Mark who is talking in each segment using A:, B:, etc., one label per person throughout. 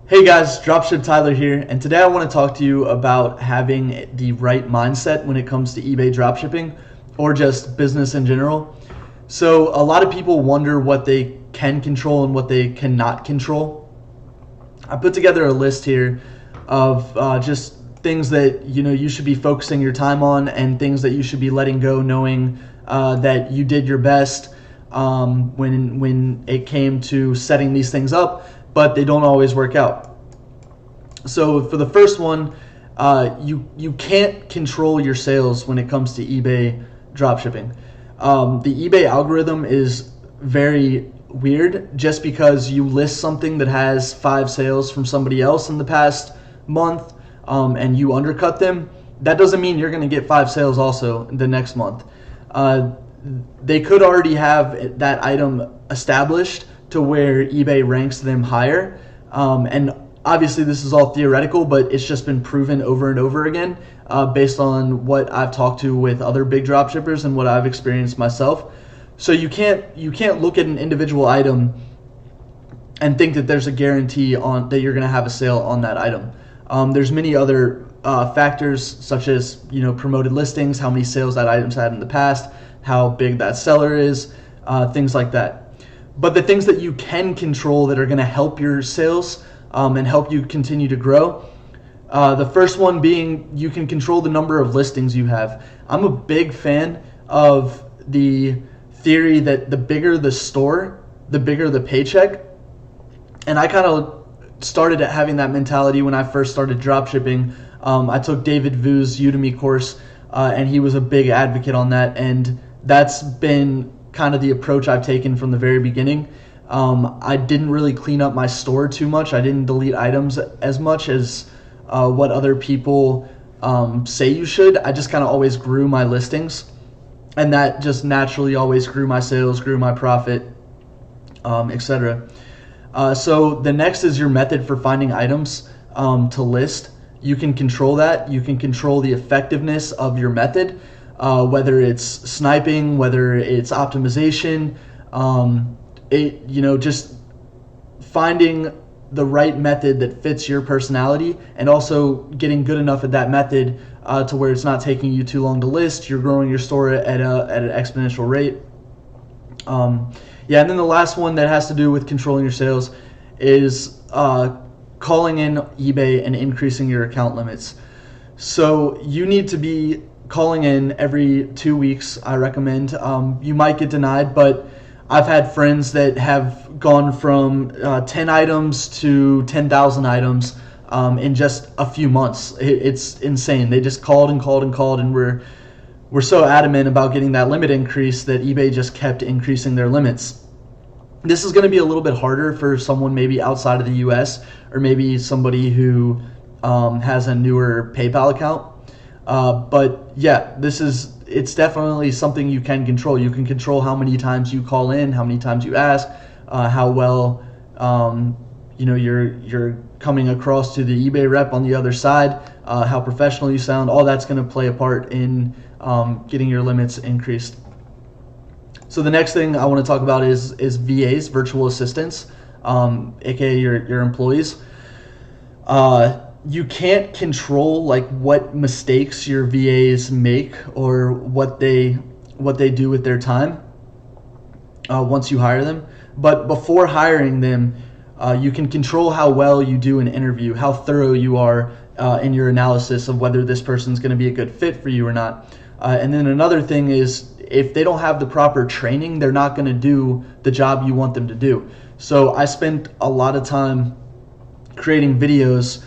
A: Hey guys, Dropship Tyler here, and today I want to talk to you about having the right mindset when it comes to eBay dropshipping or just business in general. So a lot of people wonder what they can control and what they cannot control. I put together a list here of just things that you should be focusing your time on and things that you should be letting go, knowing that you did your best when it came to setting these things up, but they don't always work out. So for the first one, you can't control your sales when it comes to eBay dropshipping. The eBay algorithm is very weird. Just because you list something that has 5 sales from somebody else in the past month and you undercut them, that doesn't mean you're going to get 5 sales also the next month. They could already have that item established to where eBay ranks them higher. And obviously this is all theoretical, but it's just been proven over and over again based on what I've talked to with other big dropshippers and what I've experienced myself. So you can't look at an individual item and think that there's a guarantee on that you're going to have a sale on that item. There's many other factors such as promoted listings, how many sales that item's had in the past, how big that seller is, things like that. But the things that you can control that are going to help your sales and help you continue to grow, the first one being you can control the number of listings you have. I'm a big fan of the theory that the bigger the store, the bigger the paycheck. And I kind of started having that mentality when I first started dropshipping. I took David Vu's Udemy course, and he was a big advocate on that. And that's been kind of the approach I've taken from the very beginning. I didn't really clean up my store too much. I didn't delete items as much as what other people say you should. I just kind of always grew my listings, and that just naturally always grew my sales, grew my profit, etc. So the next is your method for finding items to list. You can control that. You can control the effectiveness of your method, whether it's sniping, whether it's optimization, just finding the right method that fits your personality, and also getting good enough at that method to where it's not taking you too long to list. You're growing your store at an exponential rate. And then the last one that has to do with controlling your sales is calling in eBay and increasing your account limits. So you need to be calling in every 2 weeks, I recommend. You might get denied, but I've had friends that have gone from 10 items to 10,000 items in just a few months. It's insane. They just called and called and called, and we're so adamant about getting that limit increase that eBay just kept increasing their limits. This is going to be a little bit harder for someone maybe outside of the US, or maybe somebody who has a newer PayPal account. But yeah, it's definitely something you can control. You can control how many times you call in, how many times you ask, how well you're coming across to the eBay rep on the other side, how professional you sound. All that's going to play a part in getting your limits increased. So the next thing I want to talk about is VAs, virtual assistants, aka your employees. You can't control like what mistakes your VAs make or what they do with their time once you hire them. But before hiring them, you can control how well you do an interview, how thorough you are in your analysis of whether this person's going to be a good fit for you or not. And then another thing is, if they don't have the proper training, they're not going to do the job you want them to do. So I spent a lot of time creating videos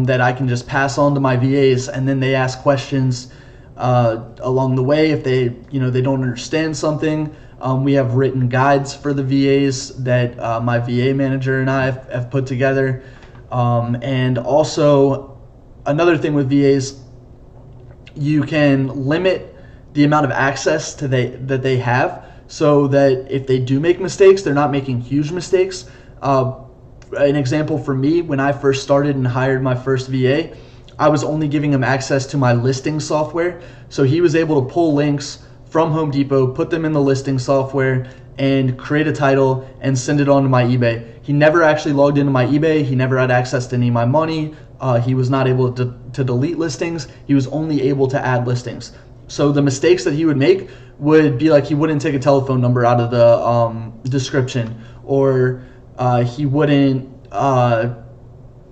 A: that I can just pass on to my VAs, and then they ask questions along the way if they don't understand something. We have written guides for the VAs that my VA manager and I have put together. And also another thing with VAs, you can limit the amount of access that they have, so that if they do make mistakes, they're not making huge mistakes. An example for me, when I first started and hired my first VA, I was only giving him access to my listing software. So he was able to pull links from Home Depot, put them in the listing software, and create a title and send it on to my eBay. He never actually logged into my eBay. He never had access to any of my money. He was not able to delete listings. He was only able to add listings. So the mistakes that he would make would be like he wouldn't take a telephone number out of the description, or he wouldn't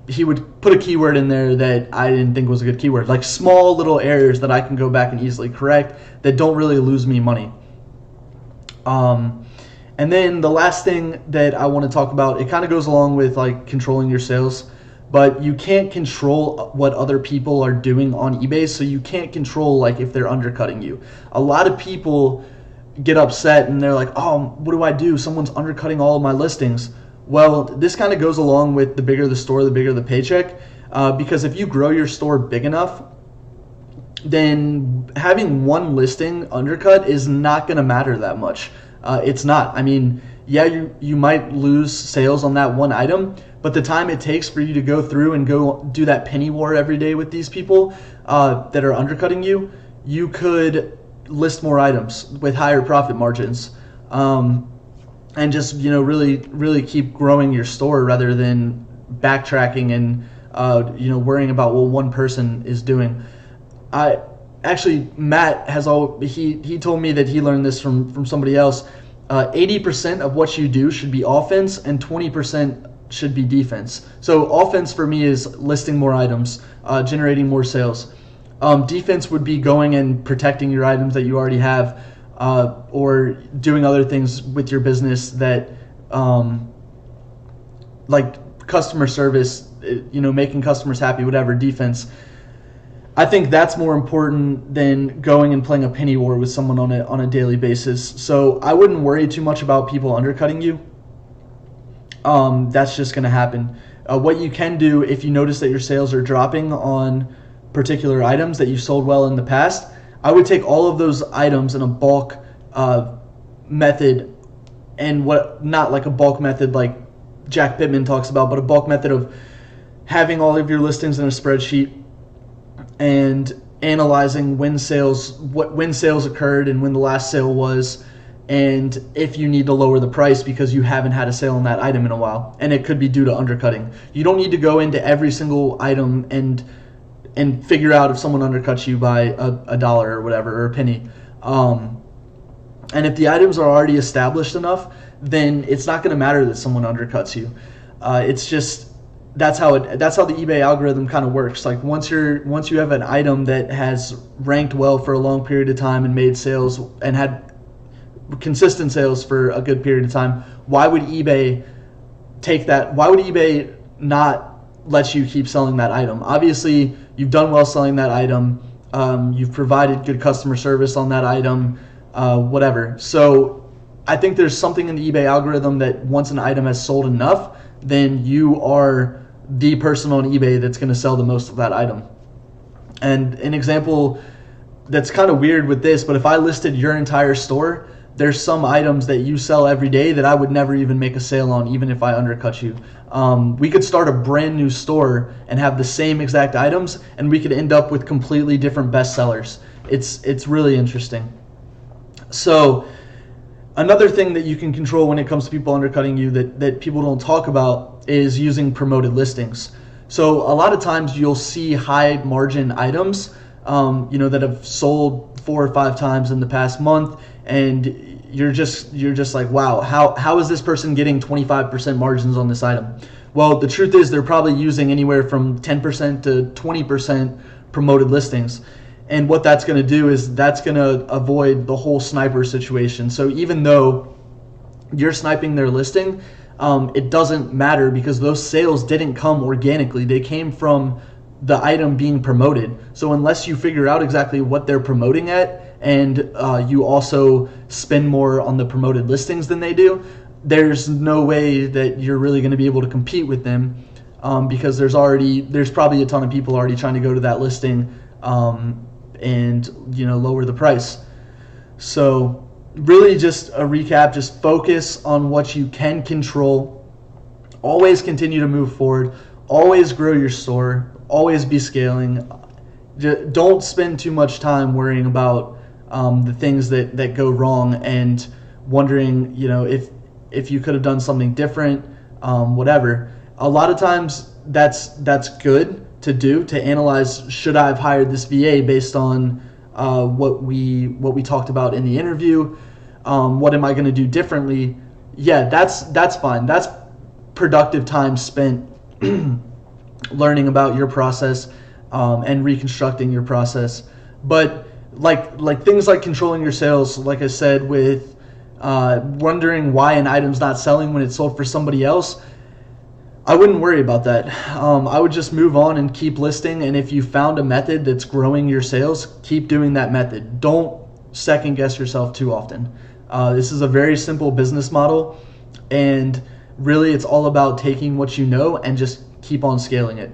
A: he would put a keyword in there that I didn't think was a good keyword. Like small little errors that I can go back and easily correct that don't really lose me money. And then the last thing that I want to talk about, it kind of goes along with like controlling your sales, but you can't control what other people are doing on eBay, so you can't control like if they're undercutting you. A lot of people get upset and they're like, oh, what do I do? Someone's undercutting all of my listings. Well, this kind of goes along with the bigger the store, the bigger the paycheck, because if you grow your store big enough, then having one listing undercut is not going to matter that much. It's not. I mean, yeah, you might lose sales on that one item, but the time it takes for you to go through and go do that penny war every day with these people that are undercutting you, you could list more items with higher profit margins, and just really keep growing your store rather than backtracking and worrying about what one person is doing. Matt has he told me that he learned this from somebody else. 80% of what you do should be offense and 20% should be defense. So offense for me is listing more items, generating more sales. Defense would be going and protecting your items that you already have, or doing other things with your business that, like customer service, making customers happy, whatever. Defense. I think that's more important than going and playing a penny war with someone on a daily basis. So I wouldn't worry too much about people undercutting you. That's just going to happen. What you can do if you notice that your sales are dropping on particular items that you sold well in the past, I would take all of those items in a bulk method, and not like a bulk method like Jack Pittman talks about, but a bulk method of having all of your listings in a spreadsheet and analyzing when sales occurred and when the last sale was, and if you need to lower the price because you haven't had a sale on that item in a while, and it could be due to undercutting. You don't need to go into every single item and figure out if someone undercuts you by a dollar or whatever, or a penny. And if the items are already established enough, then it's not going to matter that someone undercuts you. It's just that's how the eBay algorithm kind of works. Like once you have an item that has ranked well for a long period of time and made sales and had consistent sales for a good period of time, why would eBay take that? Why would eBay not let you keep selling that item? Obviously, you've done well selling that item. You've provided good customer service on that item, whatever. So I think there's something in the eBay algorithm that once an item has sold enough, then you are the person on eBay that's going to sell the most of that item. And an example that's kind of weird with this, but if I listed your entire store, there's some items that you sell every day that I would never even make a sale on, even if I undercut you. We could start a brand new store and have the same exact items, and we could end up with completely different bestsellers. It's really interesting. So another thing that you can control when it comes to people undercutting you that people don't talk about is using promoted listings. So a lot of times you'll see high margin items, that have sold 4 or 5 times in the past month, and you're just like, wow, how is this person getting 25% margins on this item? Well, the truth is they're probably using anywhere from 10% to 20% promoted listings. And what that's going to do is that's going to avoid the whole sniper situation. So even though you're sniping their listing, it doesn't matter because those sales didn't come organically. They came from the item being promoted. So unless you figure out exactly what they're promoting at, and you also spend more on the promoted listings than they do, there's no way that you're really going to be able to compete with them, because there's probably a ton of people already trying to go to that listing and lower the price. So really, just a recap, just focus on what you can control. Always continue to move forward. Always grow your store. Always be scaling. Don't spend too much time worrying about the things that go wrong and wondering, if you could have done something different, whatever. A lot of times that's good to do, to analyze, should I have hired this VA based on what we talked about in the interview? What am I going to do differently? Yeah, that's fine. That's productive time spent learning about your process and reconstructing your process. But like things like controlling your sales, like I said, with wondering why an item's not selling when it's sold for somebody else, I wouldn't worry about that. I would just move on and keep listing. And if you found a method that's growing your sales, keep doing that method. Don't second guess yourself too often. This is a very simple business model, and really it's all about taking what you know and just keep on scaling it.